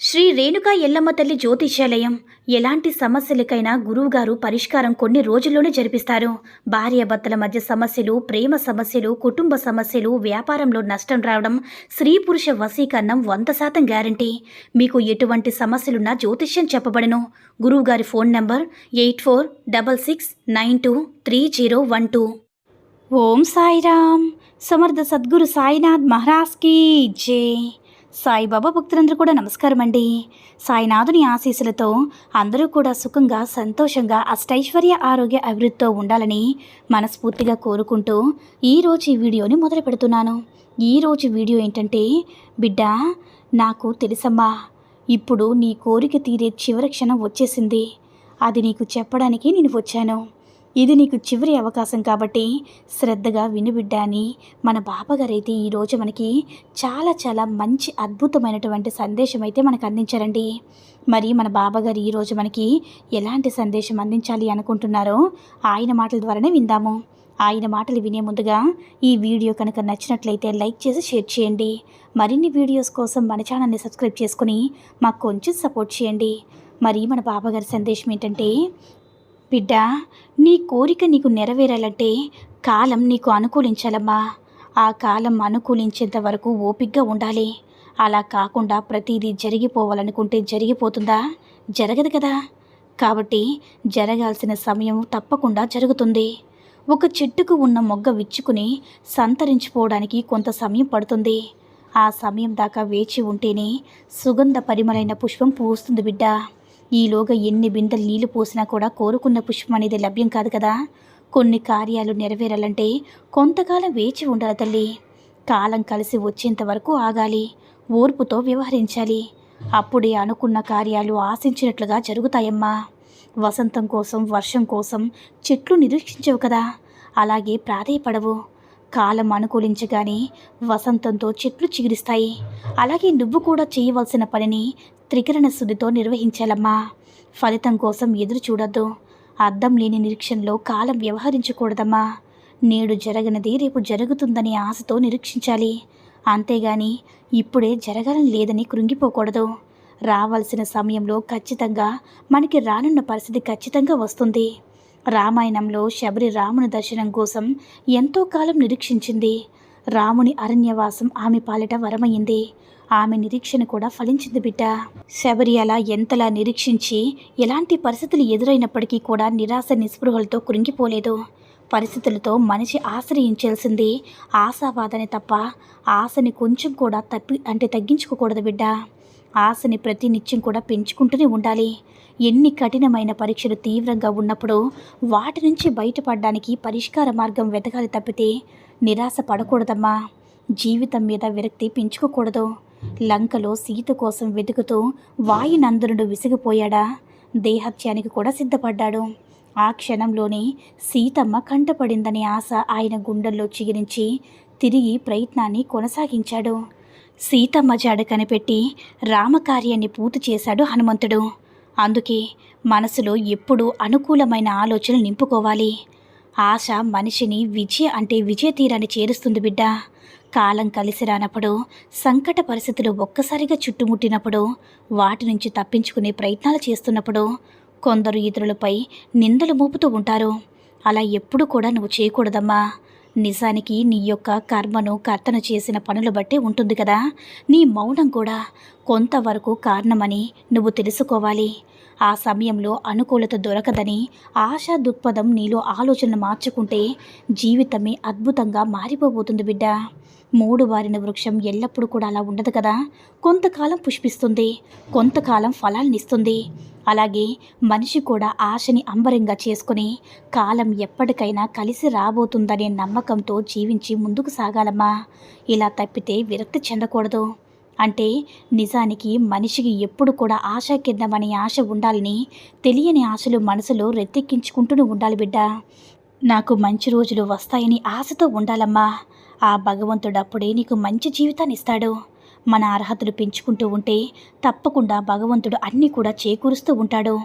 శ్రీ రేణుకా ఎల్లమ్మ తల్లి జ్యోతిష్యాలయం ఎలాంటి సమస్యలకైనా గురువుగారు పరిష్కారం కొన్ని రోజుల్లోనే జరిపిస్తారు. భార్యాభర్తల మధ్య సమస్యలు, ప్రేమ సమస్యలు, కుటుంబ సమస్యలు, వ్యాపారంలో నష్టం రావడం, స్త్రీ పురుష వశీకరణం 100% గ్యారంటీ. మీకు ఎటువంటి సమస్యలున్నా జ్యోతిష్యం చెప్పబడను. గురువుగారి ఫోన్ నంబర్ 8466923012. ఓం సాయిరామ్. సమర్థ సద్గురు సాయినాథ్ మహారాజ్కి జై. సాయిబాబా భక్తులందరూ కూడా నమస్కారం అండి. సాయినాథుని ఆశీస్సులతో అందరూ కూడా సుఖంగా, సంతోషంగా, అష్టైశ్వర్య, ఆరోగ్య అభివృద్ధితో ఉండాలని మనస్ఫూర్తిగా కోరుకుంటూ ఈరోజు ఈ వీడియోని మొదలు పెడుతున్నాను. ఈరోజు వీడియో ఏంటంటే, బిడ్డ నాకు తెలుసమ్మా, ఇప్పుడు నీ కోరిక తీరే చివరి క్షణం వచ్చేసింది. అది నీకు చెప్పడానికి నేను వచ్చాను. ఇది నీకు చివరి అవకాశం కాబట్టి శ్రద్ధగా విను బిడ్డ అని మన బాబాగారైతే ఈరోజు మనకి చాలా చాలా మంచి అద్భుతమైనటువంటి సందేశం అయితే మనకు అందించారండి. మరి మన బాబాగారు ఈరోజు మనకి ఎలాంటి సందేశం అందించాలి అనుకుంటున్నారో ఆయన మాటల ద్వారానే విందాము. ఆయన మాటలు వినే ముందుగా ఈ వీడియో కనుక నచ్చినట్లయితే లైక్ చేసి షేర్ చేయండి. మరిన్ని వీడియోస్ కోసం మన ఛానల్ని సబ్స్క్రైబ్ చేసుకుని మాకు కొంచెం సపోర్ట్ చేయండి. మరి మన బాబాగారి సందేశం ఏంటంటే, బిడ్డ నీ కోరిక నీకు నెరవేరాలంటే కాలం నీకు అనుకూలించాలమ్మా. ఆ కాలం అనుకూలించేంత వరకు ఓపికగా ఉండాలి. అలా కాకుండా ప్రతిదీ జరిగిపోవాలనుకుంటే జరిగిపోతుందా? జరగదు కదా. కాబట్టి జరగాల్సిన సమయం తప్పకుండా జరుగుతుంది. ఒక చెట్టుకు ఉన్న మొగ్గ విచ్చుకుని సంతరించిపోవడానికి కొంత సమయం పడుతుంది. ఆ సమయం దాకా వేచి ఉంటేనే సుగంధ పరిమళైన పుష్పం పూస్తుంది బిడ్డ. ఈలోగా ఎన్ని బిందెలు నీళ్లు పోసినా కూడా కోరుకున్న పుష్పం అనేది లభ్యం కాదు కదా. కొన్ని కార్యాలు నెరవేరాలంటే కొంతకాలం వేచి ఉండాలి తల్లి. కాలం కలిసి వచ్చేంత వరకు ఆగాలి, ఓర్పుతో వ్యవహరించాలి. అప్పుడే అనుకున్న కార్యాలు ఆశించినట్లుగా జరుగుతాయమ్మా. వసంతం కోసం, వర్షం కోసం చెట్లు నిరీక్షించవు కదా, అలాగే ప్రాధేయపడవు. కాలం అనుకూలించగానే వసంతంతో చెట్లు చిగురిస్తాయి. అలాగే నువ్వు కూడా చేయవలసిన పనిని త్రికరణ శుద్ధితో నిర్వహించాలమ్మా. ఫలితం కోసం ఎదురు చూడొద్దు. అర్థం లేని నిరీక్షణలో కాలం వ్యవహరించకూడదమ్మా. నేడు జరగనిది రేపు జరుగుతుందని ఆశతో నిరీక్షించాలి. అంతేగాని ఇప్పుడే జరగాలని లేదని కృంగిపోకూడదు. రావాల్సిన సమయంలో ఖచ్చితంగా మనకి రానున్న పరిస్థితి ఖచ్చితంగా వస్తుంది. రామాయణంలో శబరి రాముని దర్శనం కోసం ఎంతో కాలం నిరీక్షించింది. రాముని అరణ్యవాసం ఆమె పాలిట వరమయ్యింది. ఆమె నిరీక్షణ కూడా ఫలించింది బిడ్డ. శబరి అలా ఎంతలా నిరీక్షించి ఎలాంటి పరిస్థితులు ఎదురైనప్పటికీ కూడా నిరాశ నిస్పృహలతో కృంగిపోలేదు. పరిస్థితులతో మనిషి ఆశ్రయించాల్సింది ఆశావాదాన్ని తప్ప ఆశని కొంచెం కూడా తగ్గించుకోకూడదు బిడ్డ. ఆశని ప్రతి నిత్యం కూడా పెంచుకుంటూనే ఉండాలి. ఎన్ని కఠినమైన పరీక్షలు తీవ్రంగా ఉన్నప్పుడు వాటి నుంచి బయటపడడానికి పరిష్కార మార్గం వెతకాలి తప్పితే నిరాశ పడకూడదమ్మా. జీవితం మీద విరక్తి పెంచుకోకూడదు. లంకలో సీత కోసం వెతుకుతూ వాయునందనుడు విసిగిపోయాడా, దేహత్యానికి కూడా సిద్ధపడ్డాడు. ఆ క్షణంలోనే సీతమ్మ కంటపడిందనే ఆశ ఆయన గుండెల్లో చిగిరించి తిరిగి ప్రయత్నాన్ని కొనసాగించాడు. సీతమ్మ జాడ కనిపెట్టి రామకార్యాన్ని పూర్తి చేశాడు హనుమంతుడు. అందుకే మనసులో ఎప్పుడూ అనుకూలమైన ఆలోచనలు నింపుకోవాలి. ఆశ మనిషిని విజయ తీరాన్ని చేరుస్తుంది బిడ్డ. కాలం కలిసి రానప్పుడు, సంకట పరిస్థితులు ఒక్కసారిగా చుట్టుముట్టినప్పుడు, వాటి నుంచి తప్పించుకునే ప్రయత్నాలు చేస్తున్నప్పుడు కొందరు ఇతరులపై నిందలు మోపుతూ ఉంటారు. అలా ఎప్పుడు కూడా నువ్వు చేయకూడదమ్మా. నిజానికి నీ యొక్క కర్మను కర్తను చేసిన పనులు బట్టి ఉంటుంది కదా. నీ మౌనం కూడా కొంతవరకు కారణమని నువ్వు తెలుసుకోవాలి. ఆ సమయంలో అనుకూలత దొరకదని ఆశా దృక్పథం నీలో ఆలోచన మార్చుకుంటే జీవితమే అద్భుతంగా మారిపోబోతుంది బిడ్డ. మూడు వారిన వృక్షం ఎల్లప్పుడూ కూడా అలా ఉండదు కదా. కొంతకాలం పుష్పిస్తుంది, కొంతకాలం ఫలాలనిస్తుంది. అలాగే మనిషి కూడా ఆశని అంబరంగా చేసుకుని కాలం ఎప్పటికైనా కలిసి రాబోతుందనే నమ్మకంతో జీవించి ముందుకు సాగాలమ్మా. ఇలా తప్పితే విరక్తి చెందకూడదు. అంటే నిజానికి మనిషికి ఎప్పుడు కూడా ఆశాకిరణమనే ఆశ ఉండాలని, తెలియని ఆశలు మనసులో రెత్తెక్కించుకుంటూనే ఉండాలి బిడ్డ. నాకు మంచి రోజులు వస్తాయని ఆశతో ఉండాలమ్మా. ఆ భగవంతుడు అప్పుడే నీకు మంచి జీవితాన్ని ఇస్తాడు. మన అర్హతలు పెంచుకుంటూ ఉంటే తప్పకుండా భగవంతుడు అన్నీ కూడా చేకూరుస్తూ ఉంటాడు.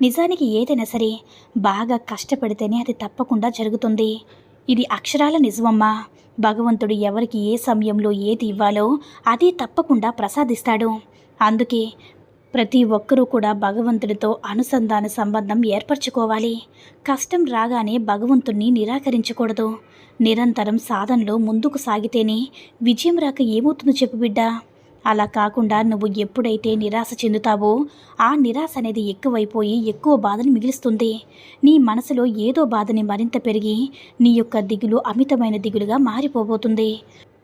నిజానికి ఏదైనా సరే బాగా కష్టపడితేనే అది తప్పకుండా జరుగుతుంది. ఇది అక్షరాల నిజమమ్మా. భగవంతుడు ఎవరికి ఏ సమయంలో ఏది ఇవ్వాలో అది తప్పకుండా ప్రసాదిస్తాడు. అందుకే ప్రతి ఒక్కరూ కూడా భగవంతుడితో అనుసంధాన సంబంధం ఏర్పరచుకోవాలి. కష్టం రాగానే భగవంతుణ్ణి నిరాకరించకూడదు. నిరంతరం సాధనలో ముందుకు సాగితేనే విజయం రాక ఏమవుతుందో చెప్పు బిడ్డ. అలా కాకుండా నువ్వు ఎప్పుడైతే నిరాశ చెందుతావో ఆ నిరాశ అనేది ఎక్కువైపోయి ఎక్కువ బాధను మిగులుస్తుంది. నీ మనసులో ఏదో బాధని మరింత పెరిగి నీ యొక్క దిగులు అమితమైన దిగులుగా మారిపోబోతుంది.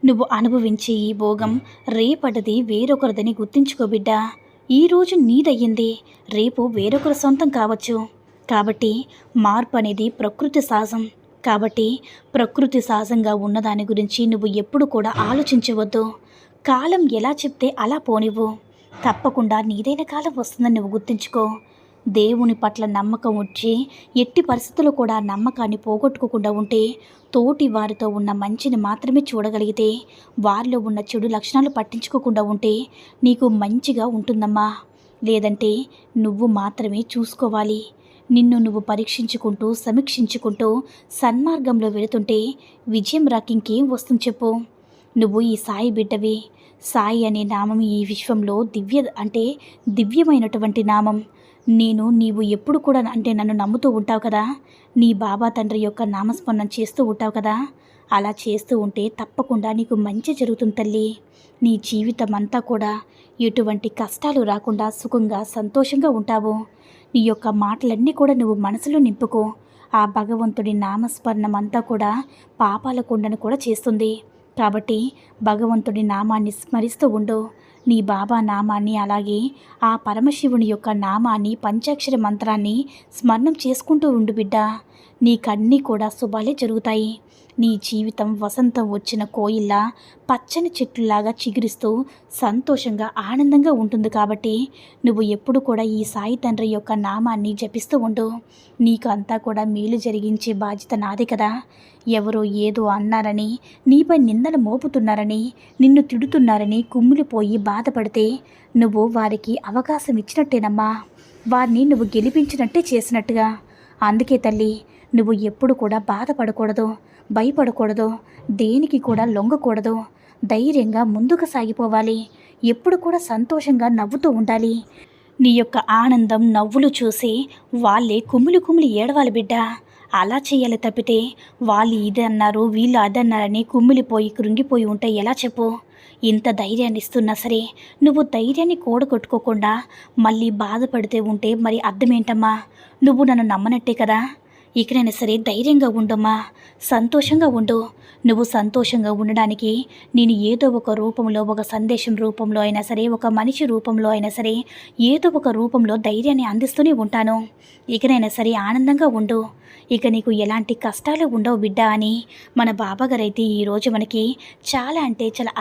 నువ్వు అనుభవించే ఈ భోగం రేపటిది వేరొకరిదని గుర్తించుకో బిడ్డ. ఈరోజు నీదయ్యింది, రేపు వేరొకరి సొంతం కావచ్చు. కాబట్టి మార్పు అనేది ప్రకృతి సహజం. కాబట్టి ప్రకృతి సహజంగా ఉన్నదాని గురించి నువ్వు ఎప్పుడు కూడా ఆలోచించవద్దు. కాలం ఎలా చెప్తే అలా పోనివ్వు. తప్పకుండా నీదైన కాలం వస్తుందని నువ్వు గుర్తుంచుకో. దేవుని పట్ల నమ్మకం వచ్చి ఎట్టి పరిస్థితుల్లో కూడా నమ్మకాన్ని పోగొట్టుకోకుండా ఉంటే, తోటి వారితో ఉన్న మంచిని మాత్రమే చూడగలిగితే, వారిలో ఉన్న చెడు లక్షణాలు పట్టించుకోకుండా ఉంటే నీకు మంచిగా ఉంటుందమ్మా. లేదంటే నువ్వు మాత్రమే చూసుకోవాలి. నిన్ను నువ్వు పరీక్షించుకుంటూ సమీక్షించుకుంటూ సన్మార్గంలో వెళుతుంటే విజయం రాకింకేం వస్తుంది చెప్పు. నువ్వు ఈ సాయి బిడ్డవి. సాయి అనే నామం ఈ విశ్వంలో దివ్యమైనటువంటి నామం. నీవు ఎప్పుడు కూడా నన్ను నమ్ముతూ ఉంటావు కదా. నీ బాబా తండ్రి యొక్క నామస్మరణం చేస్తూ ఉంటావు కదా. అలా చేస్తూ ఉంటే తప్పకుండా నీకు మంచి జరుగుతుంది తల్లి. నీ జీవితం అంతా కూడా ఎటువంటి కష్టాలు రాకుండా సుఖంగా సంతోషంగా ఉంటావు. నీ యొక్క మాటలన్నీ కూడా నువ్వు మనసులో నింపుకో. ఆ భగవంతుడి నామస్మరణం అంతా కూడా పాపాల కొండను కూడా చేస్తుంది. కాబట్టి భగవంతుడి నామాన్ని స్మరిస్తూ ఉండు. నీ బాబా నామాన్ని, అలాగే ఆ పరమశివుని యొక్క నామాన్ని, పంచాక్షర మంత్రాన్ని స్మరణం చేసుకుంటూ ఉండు బిడ్డ. నీకన్నీ కూడా శుభాలే జరుగుతాయి. నీ జీవితం వసంతం వచ్చిన కోయిల్లా పచ్చని చెట్లులాగా చిగురిస్తూ సంతోషంగా ఆనందంగా ఉంటుంది. కాబట్టి నువ్వు ఎప్పుడు కూడా ఈ సాయి తండ్రి యొక్క నామాన్ని జపిస్తూ ఉండు. నీకు అంతా కూడా మేలు జరిగించే బాధ్యత నాదే కదా. ఎవరో ఏదో అన్నారని, నీపై నిందలు మోపుతున్నారని, నిన్ను తిడుతున్నారని కుమ్మిలిపోయి బాధపడితే నువ్వు వారికి అవకాశం ఇచ్చినట్టేనమ్మా. వారిని నువ్వు గెలిపించినట్టే చేసినట్టుగా. అందుకే తల్లి, నువ్వు ఎప్పుడు కూడా బాధపడకూడదు, భయపడకూడదు, దేనికి కూడా లొంగకూడదు. ధైర్యంగా ముందుకు సాగిపోవాలి. ఎప్పుడు కూడా సంతోషంగా నవ్వుతూ ఉండాలి. నీ యొక్క ఆనందం, నవ్వులు చూసి వాళ్ళే కుమ్మిలి ఏడవాలి బిడ్డ. అలా చేయాలి తప్పితే వాళ్ళు ఇది అన్నారు, వీళ్ళు అదన్నారని కుమ్మిలిపోయి కృంగిపోయి ఉంటే ఎలా చెప్పు. ఇంత ధైర్యాన్ని ఇస్తున్నా సరే నువ్వు ధైర్యాన్ని కూడగొట్టుకోకుండా మళ్ళీ బాధపడితే ఉంటే మరి అర్థమేంటమ్మా? నువ్వు నన్ను నమ్మనట్టే కదా. ఇకనైనా సరే ధైర్యంగా ఉండమ్మా, సంతోషంగా ఉండు. నువ్వు సంతోషంగా ఉండడానికి నేను ఏదో ఒక రూపంలో, ఒక సందేశం రూపంలో అయినా సరే, ఒక మనిషి రూపంలో అయినా సరే, ఏదో ఒక రూపంలో ధైర్యాన్ని అందిస్తూనే ఉంటాను. ఇకనైనా సరే ఆనందంగా ఉండు. ఇక నీకు ఎలాంటి కష్టాలు ఉండవు బిడ్డ అని మన బాబాగారు అయితే ఈరోజు మనకి చాలా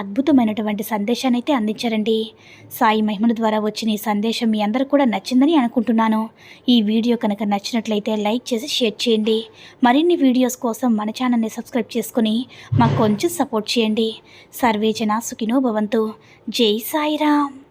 అద్భుతమైనటువంటి సందేశాన్ని అయితే అందించారండి. సాయి మహిమల ద్వారా వచ్చిన ఈ సందేశం మీ అందరూ కూడా నచ్చిందని అనుకుంటున్నాను. ఈ వీడియో కనుక నచ్చినట్లయితే లైక్ చేసి షేర్ చేయండి. మరిన్ని వీడియోస్ కోసం మన ఛానల్ని సబ్స్క్రైబ్ చేసుకుని మాకు కొంచెం సపోర్ట్ చేయండి. సర్వే జన సుఖినో భవంతు. జై సాయిరామ్.